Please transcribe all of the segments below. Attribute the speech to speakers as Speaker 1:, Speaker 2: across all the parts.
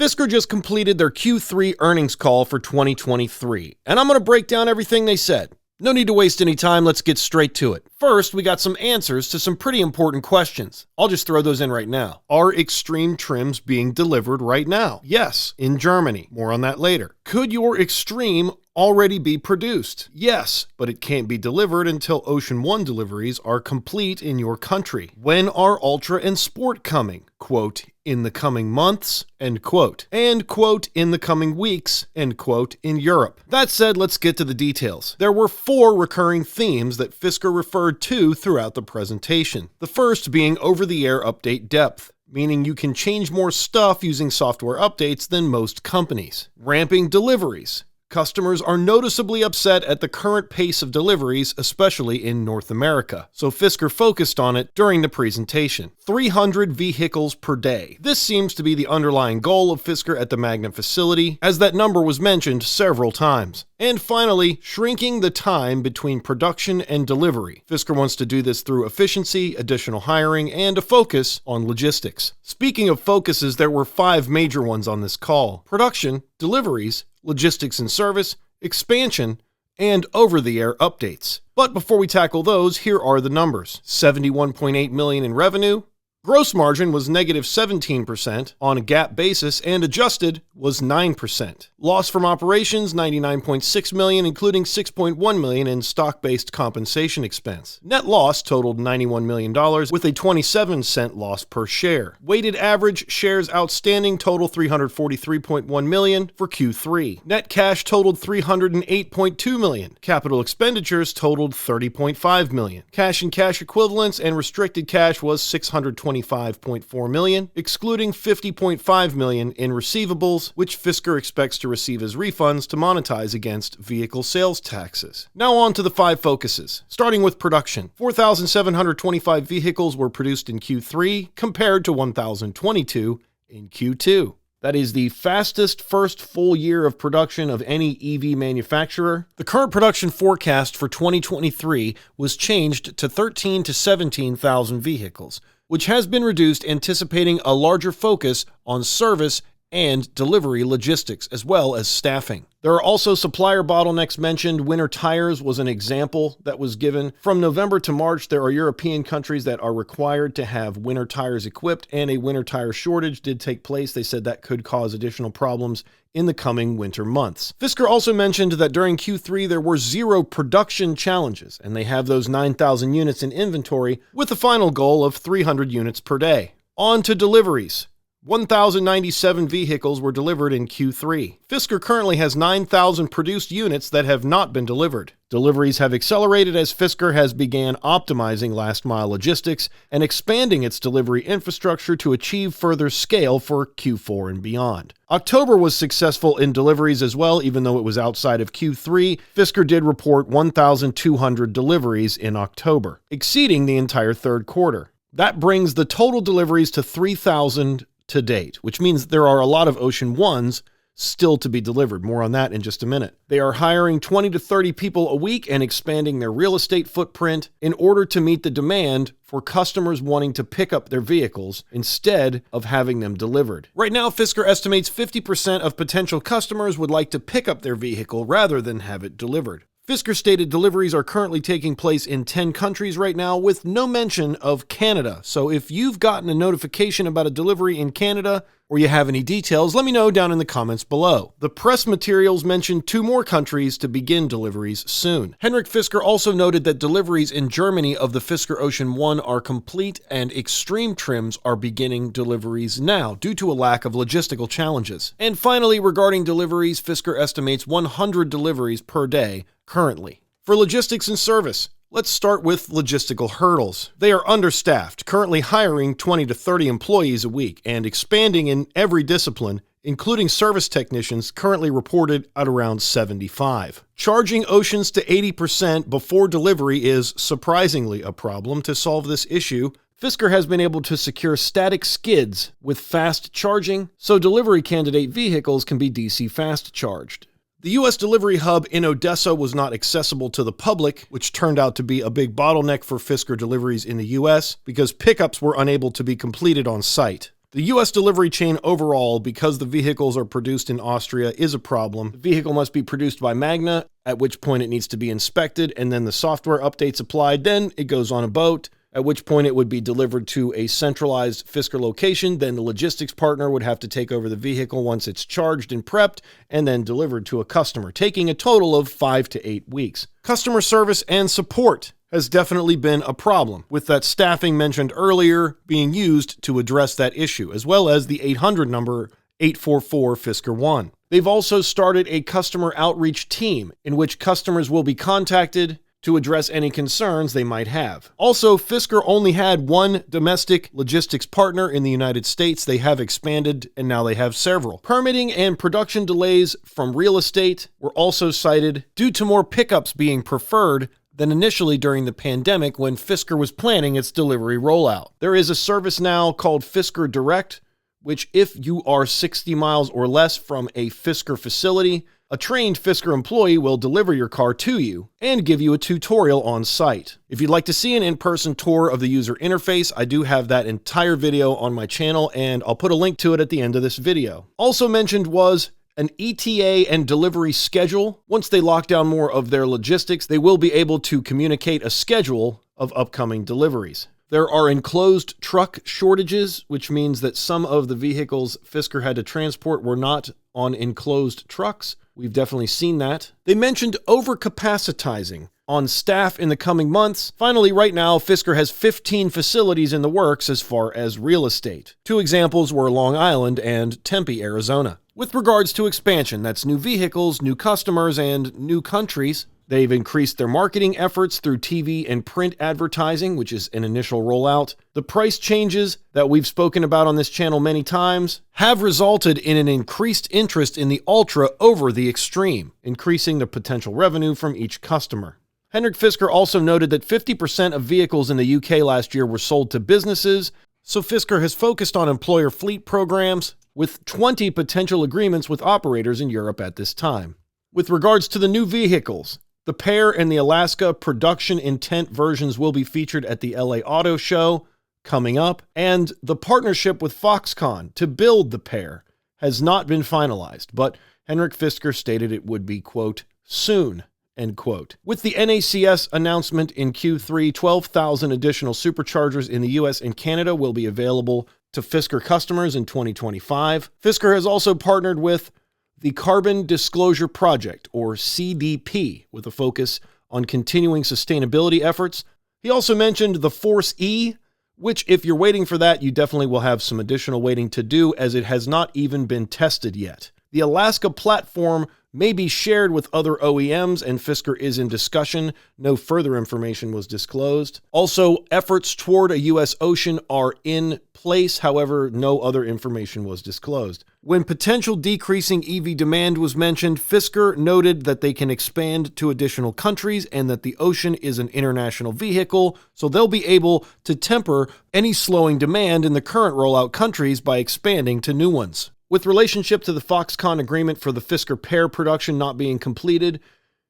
Speaker 1: Fisker just completed their Q3 earnings call for 2023, and I'm going to break down everything they said. No need to waste any time, let's get straight to it. First, we got some answers to some pretty important questions. I'll just throw those in right now. Are Extreme trims being delivered right now? Yes, in Germany. More on that later. Could your Extreme already be produced? Yes, but it can't be delivered until Ocean 1 deliveries are complete in your country. When are Ultra and Sport coming? Quote, in the coming months, end quote. And quote, in the coming weeks, end quote, in Europe. That said, let's get to the details. There were 4 recurring themes that Fisker referred to throughout the presentation. The first being over-the-air update depth, meaning you can change more stuff using software updates than most companies. Ramping deliveries. Customers are noticeably upset at the current pace of deliveries, especially in North America, so Fisker focused on it during the presentation. 300 vehicles per day. This seems to be the underlying goal of Fisker at the Magnet facility, as that number was mentioned several times. And finally, shrinking the time between production and delivery. Fisker wants to do this through efficiency, additional hiring, and a focus on logistics. Speaking of focuses, there were 5 major ones on this call: production, deliveries, logistics and service, expansion, and over-the-air updates. But before we tackle those, here are the numbers. $71.8 million in revenue. Gross margin was negative 17% on a GAAP basis, and adjusted was 9%. Loss from operations, $99.6 million, including $6.1 million in stock-based compensation expense. Net loss totaled $91 million, with a 27-cent loss per share. Weighted average shares outstanding total 343.1 million for Q3. Net cash totaled $308.2 million. Capital expenditures totaled $30.5 million. Cash and cash equivalents and restricted cash was $625.4 million, excluding $50.5 million in receivables, which Fisker expects to receive as refunds to monetize against vehicle sales taxes. Now on to the 5 focuses. Starting with production. 4,725 vehicles were produced in Q3 compared to 1,022 in Q2. That is the fastest first full year of production of any EV manufacturer. The current production forecast for 2023 was changed to 13,000 to 17,000 vehicles, which has been reduced, anticipating a larger focus on service and delivery logistics, as well as staffing. There are also supplier bottlenecks mentioned. Winter tires was an example that was given. From November to March, there are European countries that are required to have winter tires equipped, and a winter tire shortage did take place. They said that could cause additional problems in the coming winter months. Fisker also mentioned that during Q3 there were 0 production challenges, and they have those 9,000 units in inventory with a final goal of 300 units per day. On to deliveries. 1,097 vehicles were delivered in Q3. Fisker currently has 9,000 produced units that have not been delivered. Deliveries have accelerated as Fisker has began optimizing last-mile logistics and expanding its delivery infrastructure to achieve further scale for Q4 and beyond. October was successful in deliveries as well, even though it was outside of Q3. Fisker did report 1,200 deliveries in October, exceeding the entire third quarter. That brings the total deliveries to 3,000 to date, which means there are a lot of Ocean 1s still to be delivered. More on that in just a minute. They are hiring 20 to 30 people a week and expanding their real estate footprint in order to meet the demand for customers wanting to pick up their vehicles instead of having them delivered. Right now, Fisker estimates 50% of potential customers would like to pick up their vehicle rather than have it delivered. Fisker stated deliveries are currently taking place in 10 countries right now, with no mention of Canada. So if you've gotten a notification about a delivery in Canada, or you have any details, let me know down in the comments below. The press materials mentioned 2 more countries to begin deliveries soon. Henrik Fisker also noted that deliveries in Germany of the Fisker Ocean 1 are complete, and Extreme trims are beginning deliveries now due to a lack of logistical challenges. And finally, regarding deliveries, Fisker estimates 100 deliveries per day currently. For logistics and service, let's start with logistical hurdles. They are understaffed, currently hiring 20 to 30 employees a week and expanding in every discipline, including service technicians, currently reported at around 75. Charging Oceans to 80% before delivery is surprisingly a problem. To solve this issue, Fisker has been able to secure static skids with fast charging, so delivery candidate vehicles can be DC fast charged. The U.S. delivery hub in Odessa was not accessible to the public, which turned out to be a big bottleneck for Fisker deliveries in the U.S. because pickups were unable to be completed on site. The US delivery chain overall, because the vehicles are produced in Austria, is a problem. The vehicle must be produced by Magna, at which point it needs to be inspected, and then the software updates applied. Then it goes on a boat, at which point it would be delivered to a centralized Fisker location. Then the logistics partner would have to take over the vehicle once it's charged and prepped, and then delivered to a customer, taking a total of 5 to 8 weeks. Customer service and support has definitely been a problem, with that staffing mentioned earlier being used to address that issue, as well as the 800 number 844 Fisker 1. They've also started a customer outreach team in which customers will be contacted to address any concerns they might have. Also, Fisker only had one domestic logistics partner in the United States. They have expanded, and now they have several. Permitting and production delays from real estate were also cited due to more pickups being preferred than initially during the pandemic when Fisker was planning its delivery rollout. There is a service now called Fisker Direct, which if you are 60 miles or less from a Fisker facility, a trained Fisker employee will deliver your car to you and give you a tutorial on site. If you'd like to see an in-person tour of the user interface, I do have that entire video on my channel, and I'll put a link to it at the end of this video. Also mentioned was an ETA and delivery schedule. Once they lock down more of their logistics, they will be able to communicate a schedule of upcoming deliveries. There are enclosed truck shortages, which means that some of the vehicles Fisker had to transport were not on enclosed trucks. We've definitely seen that. They mentioned overcapacitizing on staff in the coming months. Finally, right now, Fisker has 15 facilities in the works as far as real estate. 2 examples were Long Island and Tempe, Arizona. With regards to expansion, that's new vehicles, new customers, and new countries. They've increased their marketing efforts through TV and print advertising, which is an initial rollout. The price changes that we've spoken about on this channel many times have resulted in an increased interest in the Ultra over the Extreme, increasing the potential revenue from each customer. Henrik Fisker also noted that 50% of vehicles in the UK last year were sold to businesses, so Fisker has focused on employer fleet programs, with 20 potential agreements with operators in Europe at this time. With regards to the new vehicles, the Pear and the Alaska production intent versions will be featured at the LA Auto Show coming up, and the partnership with Foxconn to build the Pear has not been finalized, but Henrik Fisker stated it would be, quote, soon, end quote. With the NACS announcement in Q3, 12,000 additional superchargers in the US and Canada will be available to Fisker customers in 2025. Fisker has also partnered with the Carbon Disclosure Project, or CDP, with a focus on continuing sustainability efforts. He also mentioned the Force E, which if you're waiting for that, you definitely will have some additional waiting to do, as it has not even been tested yet. The Alaska platform may be shared with other OEMs, and Fisker is in discussion. No further information was disclosed. Also, efforts toward a U.S. ocean are in place. However, no other information was disclosed. When potential decreasing EV demand was mentioned, Fisker noted that they can expand to additional countries and that the Ocean is an international vehicle, so they'll be able to temper any slowing demand in the current rollout countries by expanding to new ones. With relationship to the Foxconn agreement for the Fisker Pear production not being completed,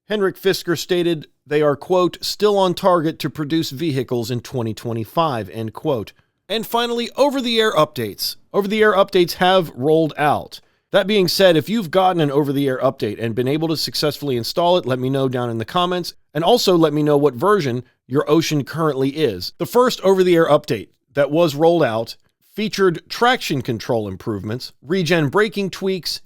Speaker 1: Henrik Fisker stated they are, quote, still on target to produce vehicles in 2025, end quote. And finally, over-the-air updates. Over-the-air updates have rolled out. That being said, if you've gotten an over-the-air update and been able to successfully install it, let me know down in the comments. And also let me know what version your Ocean currently is. The first over-the-air update that was rolled out featured traction control improvements, regen braking tweaks,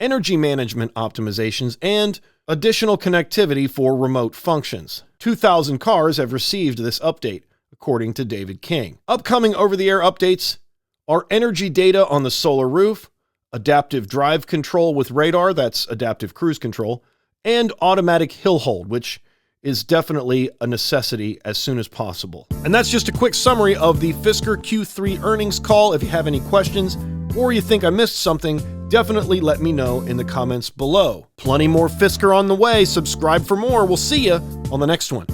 Speaker 1: energy management optimizations, and additional connectivity for remote functions. 2,000 cars have received this update, according to David King. Upcoming over-the-air updates are energy data on the solar roof, adaptive drive control with radar, that's adaptive cruise control, and automatic hill hold, which is definitely a necessity as soon as possible. And that's just a quick summary of the Fisker Q3 earnings call. If you have any questions or you think I missed something, definitely let me know in the comments below. Plenty more Fisker on the way. Subscribe for more. We'll see you on the next one.